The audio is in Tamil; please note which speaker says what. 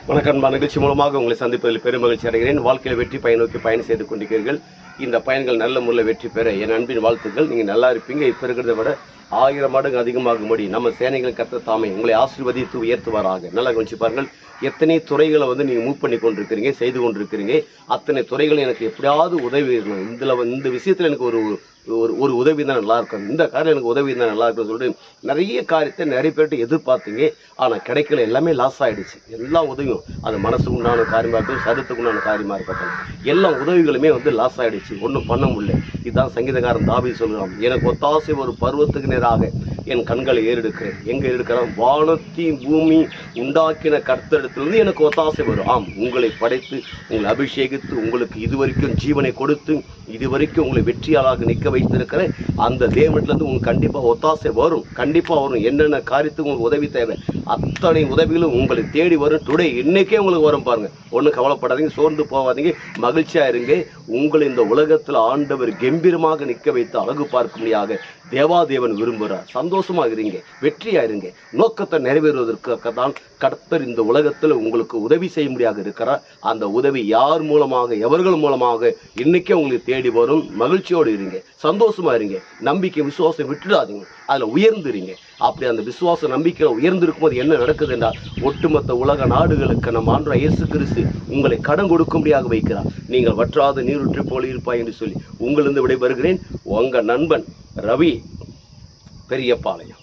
Speaker 1: வணக்கம். நிகழ்ச்சி மூலமாக உங்களை சந்திப்பதில் பெருமகிழ்ச்சி அடைகிறேன். வாழ்க்கையில் வெற்றி பயனோக்கி பயணம் செய்து கொண்டிருக்கிறீர்கள். இந்த பயன்கள் நல்ல முறையில் வெற்றி பெற என் அன்பின் வாழ்த்துக்கள். நீங்கள் நல்லா இருப்பீங்க. இப்போ இருக்கிறத விட 1000 மடங்கு அதிகமாகும்படி நம்ம சேனைகள் கர்த்தர் தாமே உங்களை ஆசீர்வதித்து உயர்த்துவாராக. நல்லா கவனிச்சு பாருங்கள். எத்தனை துறைகளை நீங்கள் மூவ் பண்ணி கொண்டிருக்கிறீங்க, செய்து கொண்டிருக்கிறீங்க. அத்தனை துறைகள் எனக்கு எப்படியாவது உதவி இருக்கணும். இந்த விஷயத்தில் எனக்கு ஒரு ஒரு உதவி தான் நல்லா இருக்கும், இந்த காரியம் எனக்கு உதவி தான் நல்லா இருக்குன்னு சொல்லிட்டு நிறைய காரியத்தை நிறைய பேர்கிட்ட எதிர்பார்த்தீங்க. ஆனால் கிடைக்கல, எல்லாமே லாஸ் ஆகிடுச்சு. எல்லா உதவியும் அது மனசுக்கு உண்டான காரியமாக இருக்கட்டும், சதத்துக்கு உண்டான காரியமாக இருக்கட்டும், எல்லா உதவிகளுமே லாஸ் ஆகிடுச்சு. ஒன்றும் பண்ண முடியல. இதுதான் சங்கீதக்காரன் தாவீது சொல்கிறான், எனக்கு ஒத்தாசை ஒரு பருவத்துக்கு நேராக என் கண்களை ஏறெடுக்கிறேன். எங்கே எடுக்கிறேன்? வானத்தையும் பூமி உண்டாக்கின கர்த்தரிடத்திலிருந்து எனக்கு ஒத்தாசை வரும். ஆம், உங்களை படைத்து உங்களை அபிஷேகித்து உங்களுக்கு இதுவரைக்கும் ஜீவனை கொடுத்து இதுவரைக்கும் உங்களை வெற்றியாளாக நிற்க வைத்திருக்கிற அந்த தேவனிடத்திலிருந்து உங்களுக்கு கண்டிப்பாக ஒத்தாசை வரும். கண்டிப்பாக வரும். என்னென்ன காரியத்துக்கு உங்களுக்கு உதவி தேவை அத்தனை உதவிகளும் உங்களை தேடி வரும். டுடே இன்னைக்கே உங்களுக்கு வரும். பாருங்க, ஒன்றும் கவலைப்படாதீங்க, சோர்ந்து போகாதீங்க, மகிழ்ச்சியா இருங்க. உங்களை இந்த உலகத்தில் ஆண்டவர் கம்பீரமாக நிற்க வைத்து அழகு பார்க்கும்படியாக தேவாதேவன் விரும்புகிறார். சந்தோஷமா இருங்க, வெற்றியா இருங்க. நோக்கத்தை நிறைவேறுவதற்காக தான் கர்த்தர் இந்த உலகத்தில் உங்களுக்கு உதவி செய்யும்படியாக இருக்கிறார். அந்த உதவி யார் மூலமாக, எவர்கள் மூலமாக இன்னைக்கே உங்களுக்கு தேடி வரும். மகிழ்ச்சியோடு இருங்க, சந்தோஷமா இருங்க. நம்பிக்கை விசுவாசம் விட்டுடாதீங்க, அதுல உயர்ந்துறீங்க. அப்படி அந்த விசுவாச நம்பிக்கையில் உயர்ந்திருக்கும் போது என்ன நடக்குது என்றால், ஒட்டுமொத்த உலக நாடுகளுக்கு நம்ம ஆண்டவர் இயேசு கிறிஸ்து உங்களை கடன் கொடுக்கும்படியாக வைக்கிறார். நீங்கள் வற்றாத நீரூற்று போல இருப்பாய் என்று சொல்லி உங்களிருந்து விடைபெறுகிறேன். உங்க நண்பன் ரவி, பெரியபாளையம்.